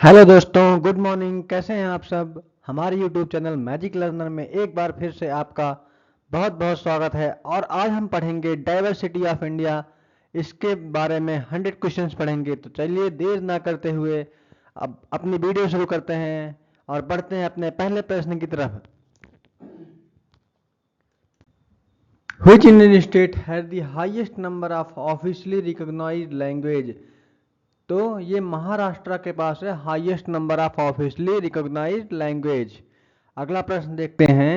Hello दोस्तों, good morning. कैसे हैं आप सब। हमारे यूट्यूब चैनल मैजिक लर्नर में एक बार फिर से आपका बहुत बहुत स्वागत है। और आज हम पढ़ेंगे डाइवर्सिटी ऑफ इंडिया। इसके बारे में 100 क्वेश्चंस पढ़ेंगे। तो चलिए देर ना करते हुए अब अपनी वीडियो शुरू करते हैं और बढ़ते हैं अपने पहले प्रश्न की तरफ। Which Indian state has the highest number of officially recognized language? तो ये महाराष्ट्र के पास है highest number of officially recognized language. अगला प्रश्न देखते हैं।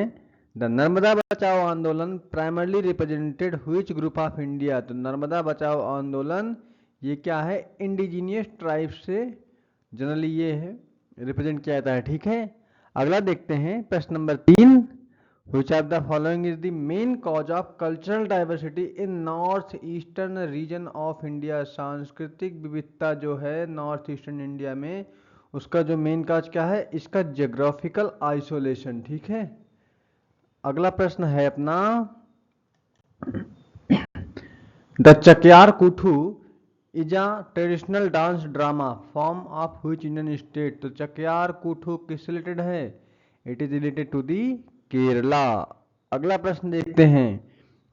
The Narmada Bachao Andolan primarily represented which group of India. तो नर्मदा बचाओ आंदोलन ये क्या है, इंडिजीनियस ट्राइब से जनरली ये है रिप्रेजेंट किया जाता है। ठीक है, अगला देखते हैं प्रश्न number 3। Which of the following is the main cause of cultural diversity in north eastern region of India. सांस्कृतिक विविधता जो है नॉर्थ ईस्टर्न इंडिया में, उसका जो मेन काज क्या है, इसका जियोग्राफिकल आइसोलेशन। ठीक है, अगला प्रश्न है अपना। The Chakyar Koothu is a traditional dance drama form of which Indian state. तो चक्यार कूथू किससे रिलेटेड है, it is related to the Kerala. अगला प्रश्न देखते हैं।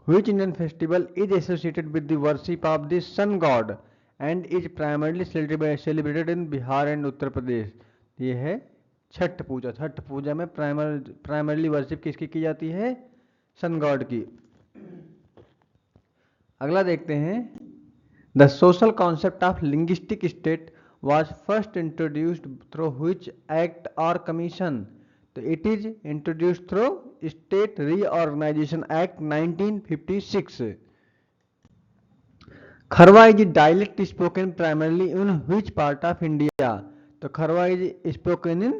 Which Indian festival is associated with the worship of the sun god and is primarily celebrated in Bihar and Uttar Pradesh. ये है छठ पूजा। छठ पूजा में प्राइमरली वर्शिप किसकी की जाती है, सन गॉड की। अगला देखते हैं। The social concept of linguistic state was first introduced through which act or commission। तो it is introduce through state reorganisation act 1956। Kharwa is dialect spoken primarily in which part of India. तो Kharwa is spoken in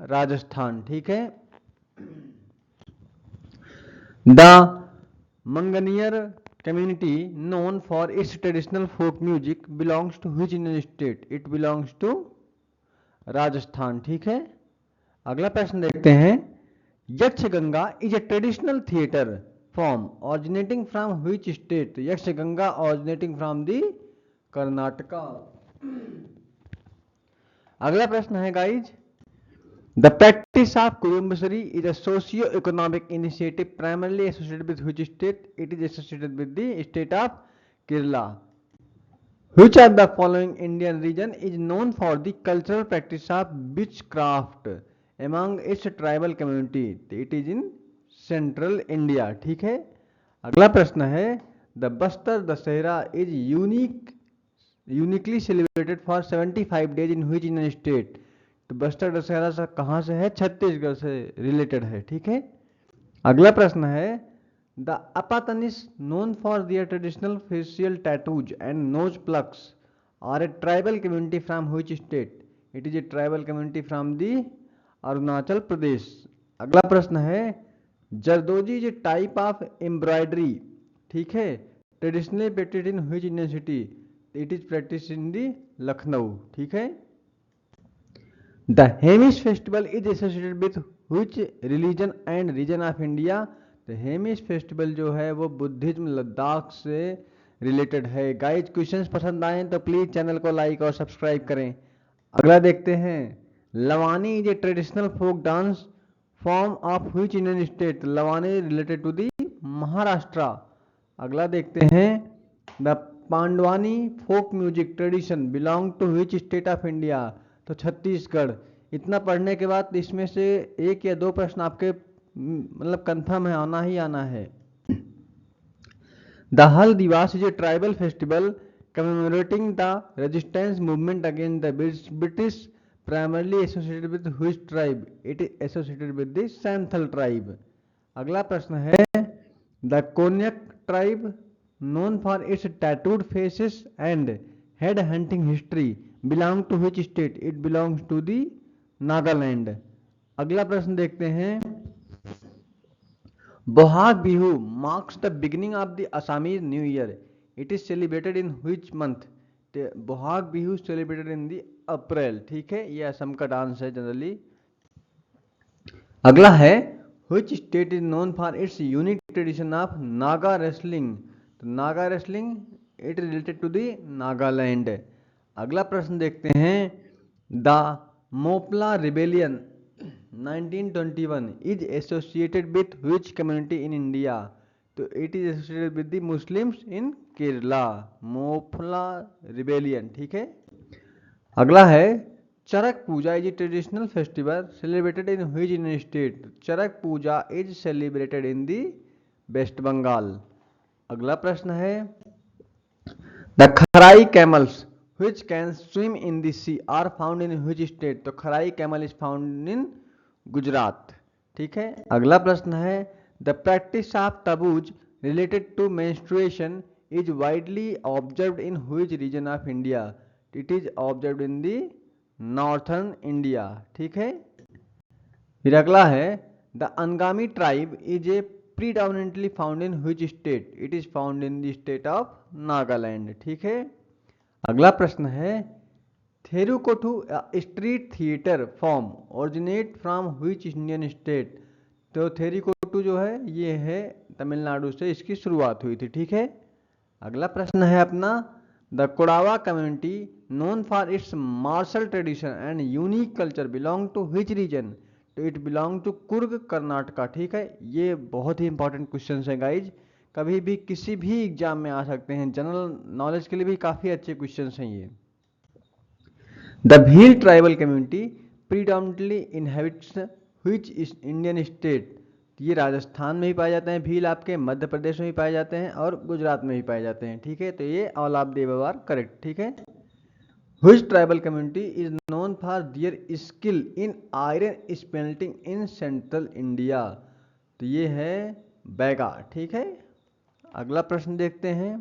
Rajasthan. ठीक है, the Manganiyar community known for its traditional folk music belongs to which Indian state. It belongs to Rajasthan. ठीक है, अगला प्रश्न देखते हैं। यक्षगंगा is a traditional theatre form originating from which state. Yakshagana originating from the Karnataka. अगला प्रश्न है guys. The practice of Kudumbashree is a socio economic initiative primarily associated with which state. It is associated with the state of Kerala. Which of the following Indian region is known for the cultural practice of witchcraft among its tribal community? It is in central India। ठीक है, अगला प्रश्न है। The Bastar Dussehra is uniquely celebrated for 75 days in which Indian state. तो बस्तर दशहरा कहाँ से है, छत्तीसगढ़ से रिलेटेड है। ठीक है, अगला प्रश्न है। The Apatanis, known for their traditional facial tattoos and nose plugs, are a tribal community from which state? It is a tribal community from the Arunachal Pradesh। अगला प्रश्न है। Zardozi is a type of embroidery. ठीक है, traditionally practised in which Indian city. It is practice in the Lucknow. ठीक है, the Hemis festival is associated with which religion and region of India. तो Hemis festival जो है वो बुद्धिज्म लद्दाख से रिलेटेड है। गाइज क्वेश्चंस पसंद आए तो प्लीज चैनल को लाइक और सब्सक्राइब करें। अगला देखते हैं। Lavani is a traditional folk dance form of which Indian state. Lavani related to the Maharashtra. अगला देखते हैं। The Pandavani folk music tradition belong to which state of India. तो छत्तीसगढ़। इतना पढ़ने के बाद इसमें से एक या दो प्रश्न आपके मतलब कंफर्म है, आना ही आना है। The Hul Diwas is a tribal festival commemorating the resistance movement against the British primarily associated with which tribe. It is associated with the Santhal tribe. अगला प्रश्न है। The Konyak tribe known for its tattooed faces and head hunting history belong to which state? It belongs to the Nagaland। अगला प्रश्न देखते हैं। Bohag Bihu marks the beginning of the Assamese New Year. It is celebrated in which month? Bohag Bihu celebrated in the April। ठीक है, ये असम का dance है generally. अगला है। Which state is known for its unique tradition of Naga wrestling? तो Naga wrestling it related to the Nagaland. अगला प्रश्न देखते हैं। The Moplah rebellion 1921 is associated with which community in India? तो it is associated with the Muslims in Kerala, Moplah rebellion, ठीक है। अगला है Charak Puja is a traditional festival celebrated in which union state? Charak Puja is celebrated in the West Bengal. अगला प्रश्न है the Kharai camels which can swim in the sea are found in which state? तो Kharai camel is found in Gujarat, ठीक है। अगला प्रश्न है the practice of taboos related to menstruation is widely observed in which region of India? It is observed in the northern India, ठीक है। फिर अगला है the Angami tribe is a predominantly found in which state? It is found in the state of Nagaland, ठीक है। अगला प्रश्न है Therukoothu street theatre form originate from which Indian state? तो थेरुकोटू जो है ये है तमिलनाडु से इसकी शुरुआत हुई थी, ठीक है। अगला प्रश्न है अपना the Kodava community known for its martial tradition and unique culture belong to which region? तो it belong to Coorg Karnataka, ठीक है। ये बहुत ही इंपॉर्टेंट क्वेश्चन है गाइज, कभी भी किसी भी एग्जाम में आ सकते हैं, जनरल नॉलेज के लिए भी काफी अच्छे क्वेश्चन हैं ये। The Bhil tribal community predominantly inhabits which Indian state? ये राजस्थान में भी पाए जाते हैं भील, आपके मध्य प्रदेश में भी पाए जाते हैं और गुजरात में भी पाए जाते हैं, ठीक है। तो ये all of the above are correct, ठीक है। Which tribal community is known for their skill in iron smelting in central India? तो ये है बैगा, ठीक है। अगला प्रश्न देखते हैं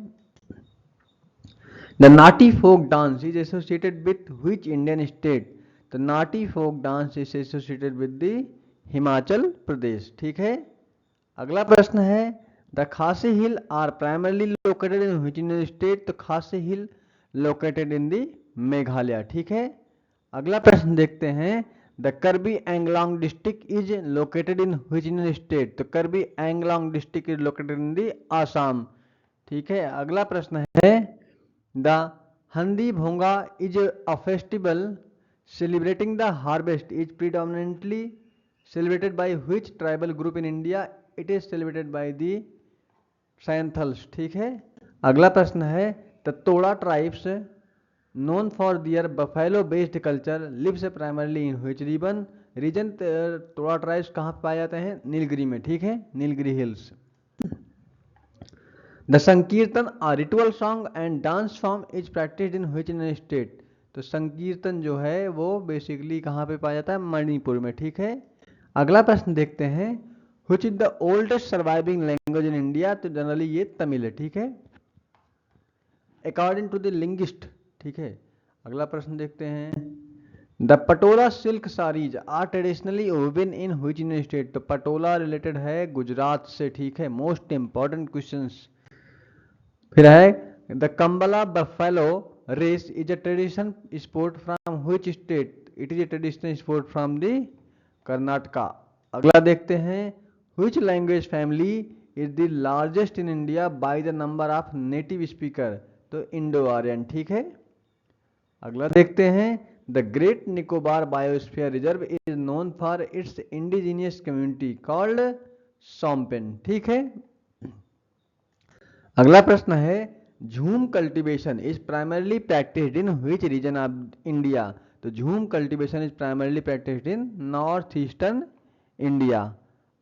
the Nati folk dance is associated with which Indian state? तो Nati folk dance is associated with the Himachal Pradesh, ठीक है। अगला प्रश्न है the Khasi hill are primarily located in which Indian state? तो Khasi hill located in the Meghalaya, ठीक है। अगला प्रश्न देखते हैं the Karbi Anglong district is located in which Indian state? तो Karbi Anglong district is located in the Assam, ठीक है। अगला प्रश्न है द हंदी भोंगा is a festival celebrating the harvest is predominantly celebrated by which tribal group in India? It is celebrated by the Santhals, ठीक है। अगला प्रश्न है the Toda tribes known for their buffalo based culture lives primarily in which region? Toda tribes कहाँ पाए जाते हैं? नीलगिरी में, ठीक है, Nilgiri hills. The Sankirtana a ritual song and dance form is practised in which state? तो संकीर्तन जो है वो बेसिकली कहाँ पे पाया जाता है? मणिपुर में, ठीक है। अगला प्रश्न देखते हैं which is the oldest surviving language in India? तो जनरली ये तमिल है, ठीक है, अकॉर्डिंग टू द लिंग्विस्ट, ठीक है। अगला प्रश्न देखते हैं the Patola silk saris are traditionally woven in which state? तो पटोला रिलेटेड है गुजरात से, ठीक है, मोस्ट इंपॉर्टेंट क्वेश्चंस। फिर है the Kambala buffalo race is a tradition sport from which state? It is a traditional sport from the Karnataka. अगला देखते हैं which language family is the largest in India by the number of native speaker? तो Indo Aryan, ठीक है। अगला देखते हैं the great Nicobar biosphere reserve is known for its indigenous community called Shompen, ठीक है। अगला प्रश्न है jhum cultivation is primarily practised in which region of India? तो jhum cultivation is primarily practised in north eastern India.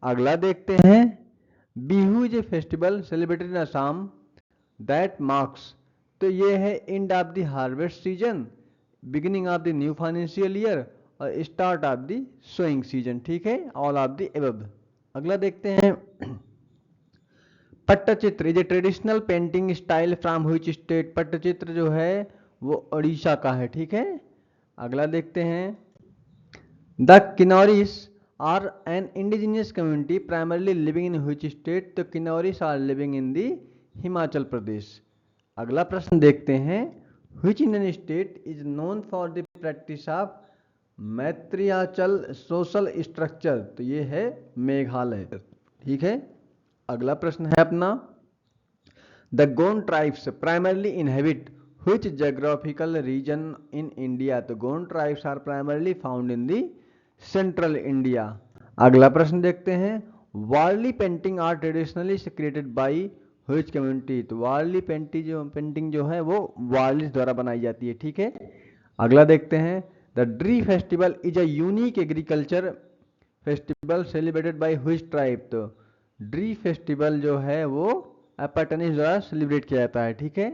अगला देखते हैं Bihu is a festival celebrated in Assam that marks? तो ये है end of the harvest season, beginning of the new financial year और start of the sowing season, ठीक है, all of the above. अगला देखते हैं Pattachitra is a traditional painting style from which state? Pattachitra जो है वो उड़ीसा का है, ठीक है। अगला देखते हैं the Kinnauris are an indigenous community primarily living in which state? तो Kinnauris are living in the Himachal Pradesh. अगला प्रश्न देखते हैं which Indian state is known for the practice of matriarchal social structure? तो ये है मेघालय, ठीक है। अगला प्रश्न है अपना the Gond tribes primarily inhabit which geographical region in India? तो Gond tribes are primarily found in the central India. अगला प्रश्न देखते हैं, Warli painting are traditionally created by which community? तो वारली पेंटिंग जो है वो वारली द्वारा बनाई जाती है, ठीक है। अगला देखते हैं, the Dree festival is a unique agriculture festival celebrated by which tribe? तो ड्री फेस्टिवल जो है वो अपाटनिस द्वारा सेलिब्रेट किया जाता है, ठीक है।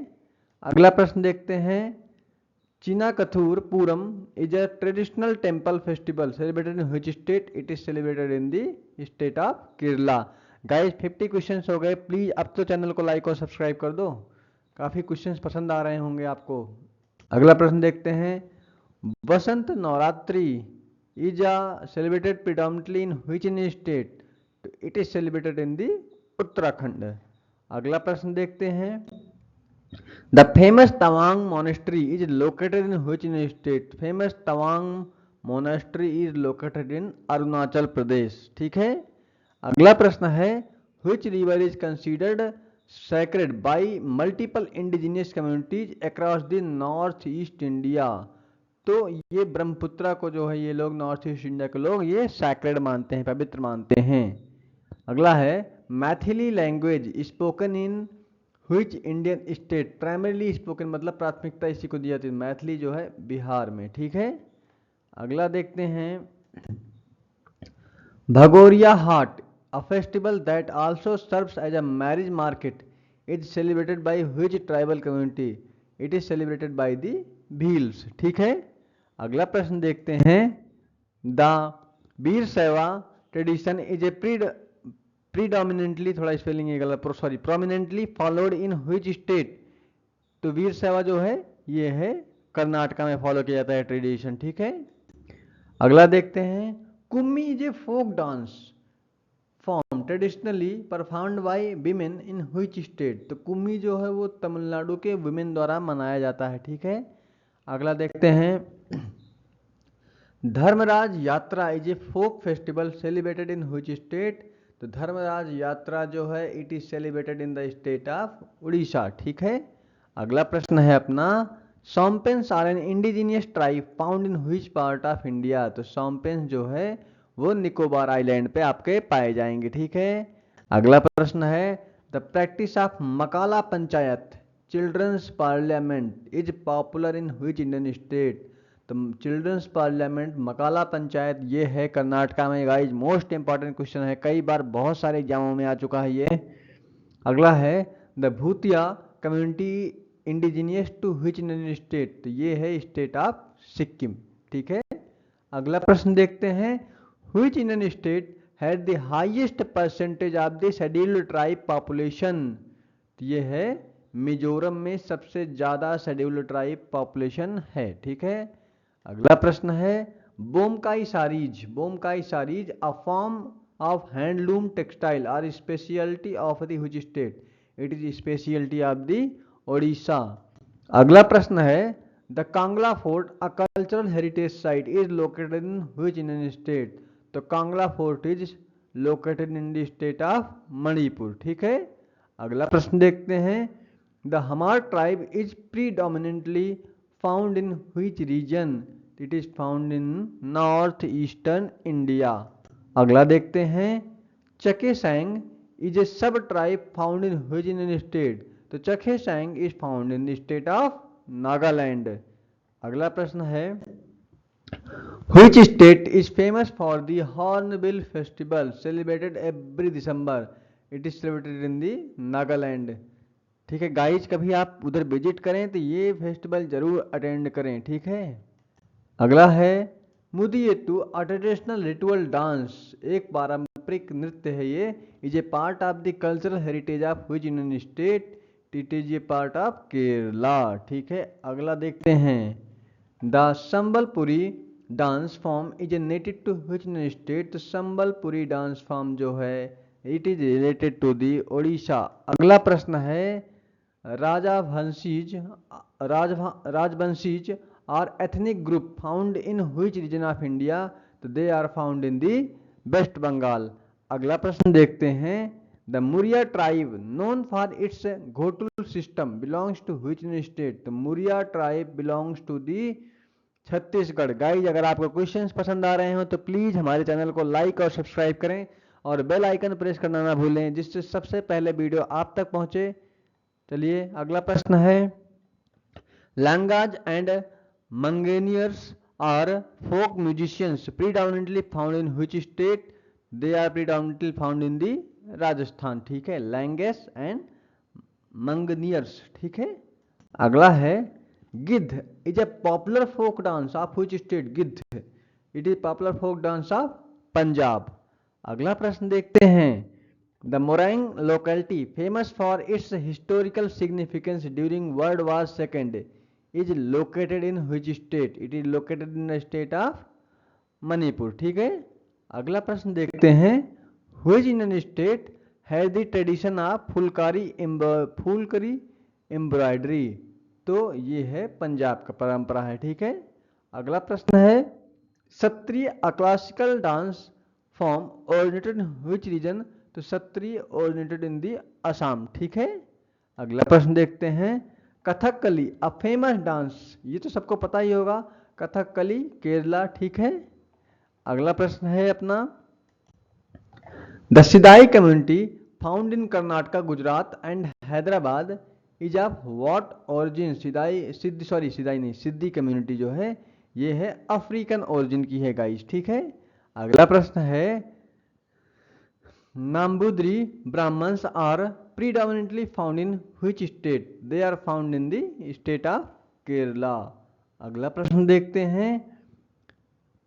अगला प्रश्न देखते हैं, Chinakathoor Pooram is a traditional temple festival celebrated in which state? It is celebrated in the state of Kerala. Guys 50 questions हो गए, प्लीज अब तो चैनल को लाइक और सब्सक्राइब कर दो, काफी क्वेश्चंस पसंद आ रहे होंगे आपको। अगला प्रश्न देखते हैं, Vasant Navratri is a celebrated predominantly in which in state? It is celebrated in the Uttarakhand. अगला प्रश्न देखते हैं, the famous Tawang monastery is located in which in state? Famous Tawang monastery is located in Arunachal Pradesh, ठीक है। अगला प्रश्न है, which river is considered sacred by multiple indigenous communities across the north east India? तो ये ब्रह्मपुत्रा को जो है ये लोग नॉर्थ ईस्ट इंडिया के लोग ये सैक्रेड मानते हैं, पवित्र मानते हैं। अगला है, Maithili language spoken in which Indian state? Primarily spoken मतलब प्राथमिकता इसी को दी जाती है, मैथिली जो है बिहार में, ठीक है। अगला देखते हैं, Bhagoria Haat a festival that also serves as a marriage market is celebrated by which tribal community? It is celebrated by the Bhils, ठीक है। अगला प्रश्न देखते हैं, the Veer Shaiva tradition is a predominantly, थोड़ा स्पेलिंग है गलत, sorry, prominently followed in which state? तो वीर शैवा जो है ये है कर्नाटका में फॉलो किया जाता है ट्रेडिशन, ठीक है। अगला देखते हैं, Kummi is a folk dance form traditionally performed by women in which state? तो कुम्मी जो है वो तमिलनाडु के विमेन द्वारा मनाया जाता है, ठीक है। अगला देखते हैं, Dharmaraj Yatra is a folk festival celebrated in which state? तो धर्मराज यात्रा जो है it is celebrated in the state of Orissa, ठीक है। अगला प्रश्न है अपना, Shompens are an indigenous tribe found in which part of India? तो सॉम्पेन्स जो है वो निकोबार आइलैंड पे आपके पाए जाएंगे, ठीक है। अगला प्रश्न है, the practice of Makkala Panchayat children's parliament is popular in which Indian state? तो चिल्ड्रंस पार्लियामेंट मकाला पंचायत ये है कर्नाटका में। गाइज मोस्ट इंपॉर्टेंट क्वेश्चन है, कई बार बहुत सारे एग्जामों में आ चुका है ये। अगला है, the Bhutia community indigenous to which Indian state? तो ये है स्टेट ऑफ सिक्किम, ठीक है। अगला प्रश्न देखते हैं, which Indian state had the highest percentage of the scheduled tribe population? तो ये है मिजोरम में सबसे ज्यादा शेड्यूल्ड ट्राइब पॉपुलेशन है, ठीक है। अगला प्रश्न है, Bomkai saris a form of handloom textile are speciality of the which state? It is speciality of the Odisha. अगला प्रश्न है, the Kangla fort a cultural heritage site is located in which Indian state? तो Kangla fort is located in the state of Manipur, ठीक है। अगला प्रश्न देखते हैं, the Hmar tribe is predominantly found in which region? It is found in north eastern India. अगला देखते हैं, Chakhesang is a sub tribe found in which Indian state? तो Chakhesang is found in the state of Nagaland. अगला प्रश्न है, which state is famous for the hornbill festival celebrated every December? It is celebrated in the Nagaland, ठीक है। Guys कभी आप उधर visit करें तो ये फेस्टिवल जरूर अटेंड करें, ठीक है। अगला है, Mudiyettu a traditional ritual dance, एक पारंपरिक नृत्य है, ये is a part of the cultural heritage of which Indian state? It is a part of Kerala, ठीक है। अगला देखते हैं, the Sambalpuri dance form is a native to which Indian state? तो संबलपुरी डांस फॉर्म जो है it is related to the Odisha. अगला प्रश्न है, Rajbanshis are ethnic group found in which region of India? तो they are found in the West Bengal. अगला प्रश्न देखते हैं, the Muria tribe known for its ghotul system belongs to which state? The Muria tribe belongs to the Chhattisgarh. Guys अगर आपको questions पसंद आ रहे हो तो प्लीज हमारे चैनल को लाइक और सब्सक्राइब करें और बेल आइकन प्रेस करना ना भूलें, जिससे सबसे पहले वीडियो आप तक पहुंचे। चलिए अगला प्रश्न है, Langas and Manganiyars are folk musicians predominantly found in which state? They are predominantly found in the Rajasthan. ठीक है, लैंगेस एंड मंगनियर्स। ठीक है, अगला है, Giddha is a popular folk dance of which state? Giddha it is popular folk dance of Punjab. अगला प्रश्न देखते हैं, the Moirang locality famous for its historical significance during world war second is located in which state? It is located in the state of Manipur. ठीक है, अगला प्रश्न देखते हैं, which Indian state has the tradition of phulkari embroidery? तो ये है पंजाब का परंपरा है। ठीक है, अगला प्रश्न है, Sattriya a classical dance form originated in which region? तो Sattriya originated in the Assam. ठीक है, अगला प्रश्न देखते हैं, कथकली अ फेमस डांस, ये तो सबको पता ही होगा, कथकली केरला। ठीक है, अगला प्रश्न है अपना, the Siddi community found in Karnataka Gujarat and Hyderabad is of what origin? Siddi community जो है ये है अफ्रीकन ओरिजिन की है गाइस। ठीक है, अगला प्रश्न है, Namboodiri Brahmins are predominantly found in which state? They are found in the state of Kerala. अगला प्रश्न देखते हैं,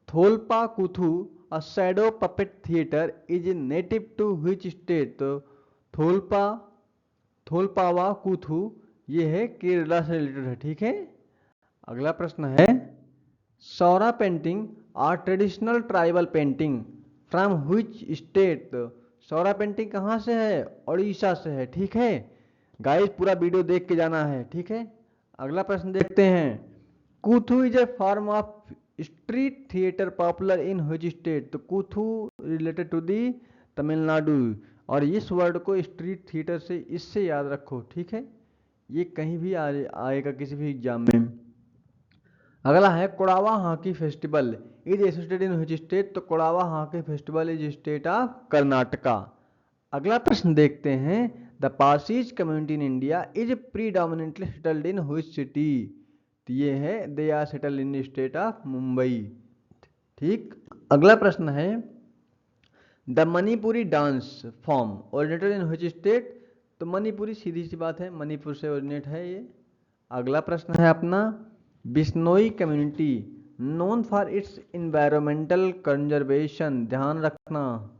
Tholpavakoothu a shadow puppet theatre is native to which state? तो थोल्पावा कुथु ये है केरला से रिलेटेड है। ठीक है, अगला प्रश्न है, Saura painting are traditional tribal painting from which state? Saura painting कहाँ से है? उड़ीसा से है। ठीक है गाइस, पूरा वीडियो देख के जाना है। ठीक है, अगला प्रश्न देखते हैं, Koothu is a form of street theatre popular in which state? तो Koothu related to the Tamil Nadu, और इस वर्ड को स्ट्रीट थिएटर से इससे याद रखो। ठीक है, ये कहीं भी आएगा किसी भी एग्जाम में। अगला है, Kodava hockey festival is associated in which state? तो Kodava hockey festival is state of Karnataka. अगला प्रश्न देखते हैं, the Parsis community in India is predominantly settled in which city? तो ये है, they are settled in state of Mumbai. ठीक, अगला प्रश्न है, the Manipuri dance form originated in which state? तो मणिपुरी सीधी सी बात है, मणिपुर से ओरिजिनेट है ये। अगला प्रश्न है अपना, Bishnoi community known for its environmental conservation, ध्यान रखना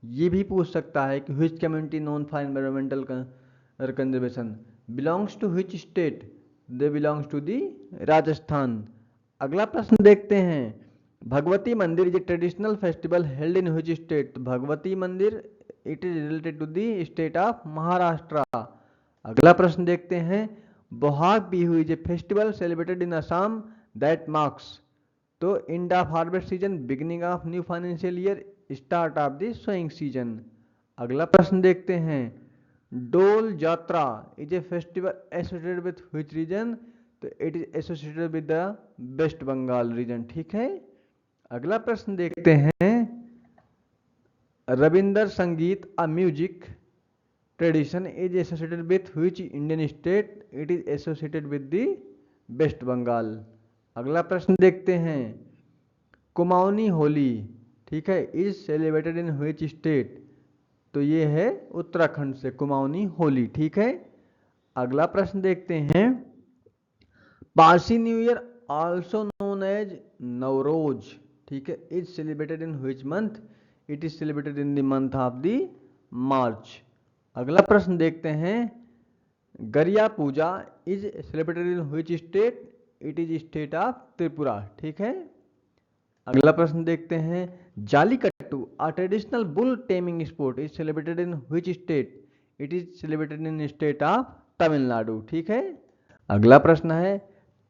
ये भी पूछ सकता है कि which community known for environmental conservation belongs to which state? They belongs to the Rajasthan. अगला प्रश्न देखते हैं, Bhagwati Mandir is a traditional festival held in which state? तो Bhagwati Mandir it is related to the state of Maharashtra. अगला प्रश्न देखते हैं, Bohag Bihu is a festival celebrated in Assam that marks? तो end of harvest season, beginning of new financial year, start of the sowing season. अगला प्रश्न देखते हैं, Dol Jatra is a festival associated with which region? तो it is associated with the West Bengal region. ठीक है, अगला प्रश्न देखते हैं, Rabindra Sangeet a music tradition is associated with which Indian state? It is associated with the West Bengal. अगला प्रश्न देखते हैं, कुमाऊनी होली, ठीक है, is celebrated in which state? तो ये है उत्तराखंड से कुमाऊनी होली। ठीक है, अगला प्रश्न देखते हैं, Parsi new year also known as Navroz, ठीक है, is celebrated in which month? It is celebrated in the month of the March. अगला प्रश्न देखते हैं, Garia Puja is celebrated in which state? It is state of Tripura. ठीक है, अगला प्रश्न देखते हैं, Jallikattu a traditional bull taming sport is celebrated in which state? It is celebrated in state of Tamil Nadu. ठीक है, अगला प्रश्न है,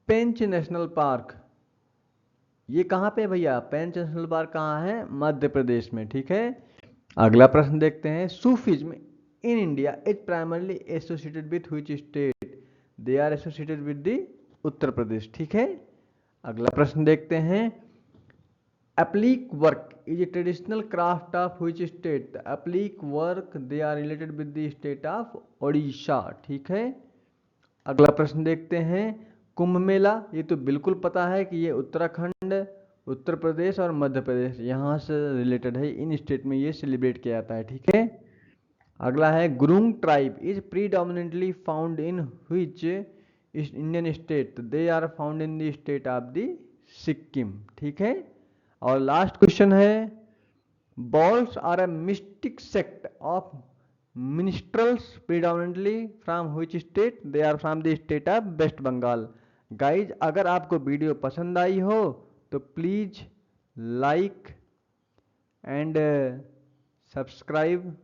पेंच नेशनल पार्क ये कहाँ पे भैया? पेंच नेशनल पार्क कहाँ है? मध्य प्रदेश में। ठीक है, अगला प्रश्न देखते हैं, Sufism in India is primarily associated with which state? They are associated with the Uttar Pradesh. ठीक है, अगला प्रश्न देखते हैं। Applique work is a traditional craft of which state? Applique work they are related with the state of Odisha. ठीक है, अगला प्रश्न देखते हैं। कुंभ मेला, ये तो बिल्कुल पता है कि ये उत्तराखंड, उत्तर प्रदेश और मध्य प्रदेश यहाँ से रिलेटेड है, इन स्टेट में ये सेलिब्रेट किया जाता है। ठीक है, अगला है Gurung tribe is predominantly found in which Indian state? They are found in the state of the Sikkim. ठीक है, और लास्ट क्वेश्चन है Bauls are a mystic sect of minstrels predominantly from which state? They are from the state of West Bengal. Guys, अगर आपको video पसंद आई हो तो please like and subscribe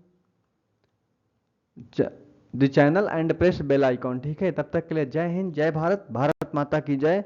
the channel and press bell icon. ठीक है, तब तक के लिए जय हिंद, जय भारत, भारत माता की जय।